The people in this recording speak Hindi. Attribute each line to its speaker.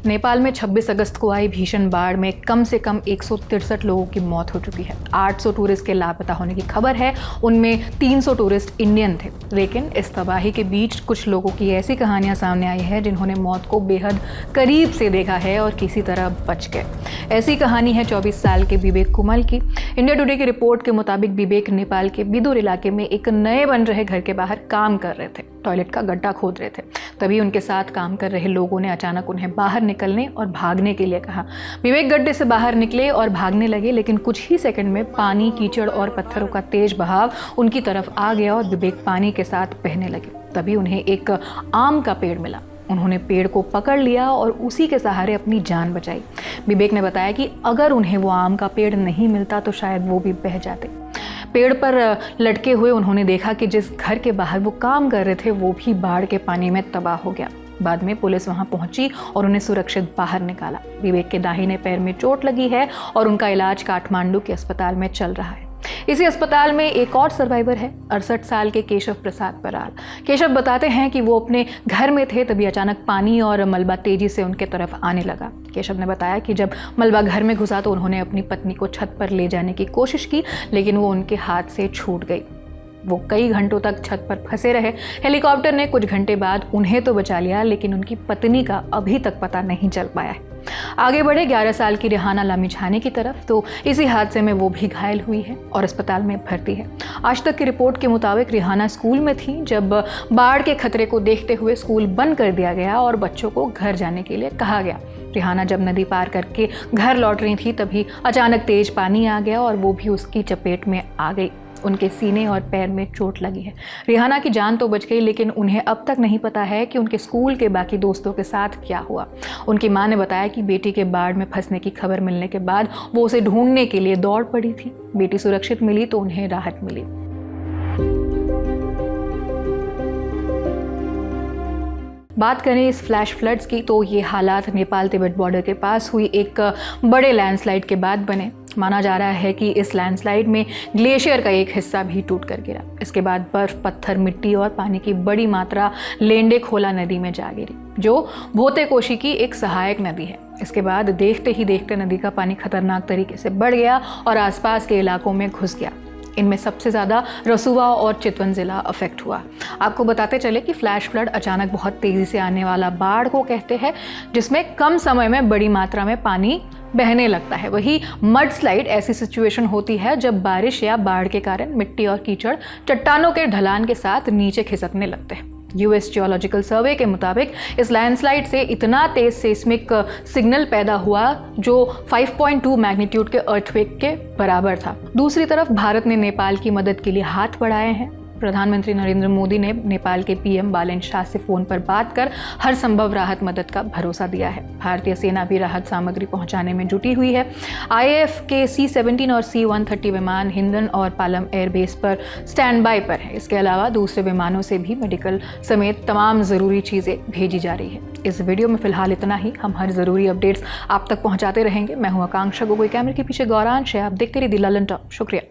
Speaker 1: नेपाल में 26 अगस्त को आई भीषण बाढ़ में कम से कम 163 लोगों की मौत हो चुकी है। 800 टूरिस्ट के लापता होने की खबर है। उनमें 300 टूरिस्ट इंडियन थे। लेकिन इस तबाही के बीच कुछ लोगों की ऐसी कहानियां सामने आई है जिन्होंने मौत को बेहद करीब से देखा है और किसी तरह बच गए। ऐसी कहानी है 24 साल के विवेक कुमल की। इंडिया टुडे की रिपोर्ट के मुताबिक विवेक नेपाल के बिदुर इलाके में एक नए बन रहे घर के बाहर काम कर रहे थे। टॉयलेट का गड्ढा खोद रहे थे। तभी उनके साथ काम कर रहे लोगों ने अचानक उन्हें बाहर निकलने और भागने के लिए कहा। विवेक गड्ढे से बाहर निकले और भागने लगे, लेकिन कुछ ही सेकंड में पानी, कीचड़ और पत्थरों का तेज बहाव उनकी तरफ आ गया और विवेक पानी के साथ बहने लगे। तभी उन्हें एक आम का पेड़ मिला। उन्होंने पेड़ को पकड़ लिया और उसी के सहारे अपनी जान बचाई। विवेक ने बताया कि अगर उन्हें वो आम का पेड़ नहीं मिलता तो शायद वो भी बह जाते। पेड़ पर लटके हुए उन्होंने देखा कि जिस घर के बाहर वो काम कर रहे थे वो भी बाढ़ के पानी में तबाह हो गया। बाद में पुलिस वहां पहुंची और उन्हें सुरक्षित बाहर निकाला। विवेक के दाहिने पैर में चोट लगी है और उनका इलाज काठमांडू के अस्पताल में चल रहा है। इसी अस्पताल में एक और सर्वाइवर है, 68 साल के केशव प्रसाद बराल। केशव बताते हैं कि वो अपने घर में थे, तभी अचानक पानी और मलबा तेजी से उनके तरफ आने लगा। केशव ने बताया कि जब मलबा घर में घुसा तो उन्होंने अपनी पत्नी को छत पर ले जाने की कोशिश की, लेकिन वो उनके हाथ से छूट गई। वो कई घंटों तक छत पर फंसे रहे। हेलीकॉप्टर ने कुछ घंटे बाद उन्हें तो बचा लिया, लेकिन उनकी पत्नी का अभी तक पता नहीं चल पाया है। आगे बढ़े 11 साल की रेहाना लामिछाने की तरफ, तो इसी हादसे में वो भी घायल हुई है और अस्पताल में भर्ती है। आज तक की रिपोर्ट के मुताबिक रेहाना स्कूल में थी जब बाढ़ के खतरे को देखते हुए स्कूल बंद कर दिया गया और बच्चों को घर जाने के लिए कहा गया। रेहाना जब नदी पार करके घर लौट रही थी तभी अचानक तेज पानी आ गया और वो भी उसकी चपेट में आ गई। उनके सीने और पैर में चोट लगी है। रेहाना की जान तो बच गई, लेकिन उन्हें अब तक नहीं पता है कि उनके स्कूल के बाकी दोस्तों के साथ क्या हुआ। उनकी मां ने बताया कि बेटी के बाढ़ में फंसने की खबर मिलने के बाद वो उसे ढूंढने के लिए दौड़ पड़ी थी। बेटी सुरक्षित मिली तो उन्हें राहत मिली। बात करें इस फ्लैश फ्लड्स की तो ये हालात नेपाल तिब्बत बॉर्डर के पास हुई एक बड़े लैंडस्लाइड के बाद बने। माना जा रहा है कि इस लैंडस्लाइड में ग्लेशियर का एक हिस्सा भी टूट कर गिरा। इसके बाद बर्फ, पत्थर, मिट्टी और पानी की बड़ी मात्रा लेंडे खोला नदी में जा गिरी, जो भोते कोशी की एक सहायक नदी है। इसके बाद देखते ही देखते नदी का पानी खतरनाक तरीके से बढ़ गया और आसपास के इलाकों में घुस गया। इनमें सबसे ज़्यादा रसुआ और चितवन ज़िला अफेक्ट हुआ। आपको बताते चले कि फ्लैश फ्लड अचानक बहुत तेज़ी से आने वाला बाढ़ को कहते हैं, जिसमें कम समय में बड़ी मात्रा में पानी बहने लगता है। वही मड स्लाइड ऐसी सिचुएशन होती है जब बारिश या बाढ़ के कारण मिट्टी और कीचड़ चट्टानों के ढलान के साथ नीचे खिसकने लगते हैं। यूएस जियोलॉजिकल सर्वे के मुताबिक इस लैंडस्लाइड से इतना तेज सेस्मिक सिग्नल पैदा हुआ जो 5.2 मैग्नीट्यूड के अर्थक्वेक के बराबर था। दूसरी तरफ भारत ने नेपाल की मदद के लिए हाथ बढ़ाए हैं। प्रधानमंत्री नरेंद्र मोदी ने नेपाल के पीएम बालेन शाह से फोन पर बात कर हर संभव राहत मदद का भरोसा दिया है। भारतीय सेना भी राहत सामग्री पहुंचाने में जुटी हुई है। आईएएफ के C-17 और C-130 विमान हिंडन और पालम एयरबेस पर स्टैंड बाय पर है। इसके अलावा दूसरे विमानों से भी मेडिकल समेत तमाम ज़रूरी चीज़ें भेजी जा रही है। इस वीडियो में फिलहाल इतना ही। हम हर ज़रूरी अपडेट्स आप तक पहुँचाते रहेंगे। मैं हूँ आकांक्षा गोगोई, कैमरे के पीछे गौरांश है। आप देखते रहिए दी ललन टॉप। शुक्रिया।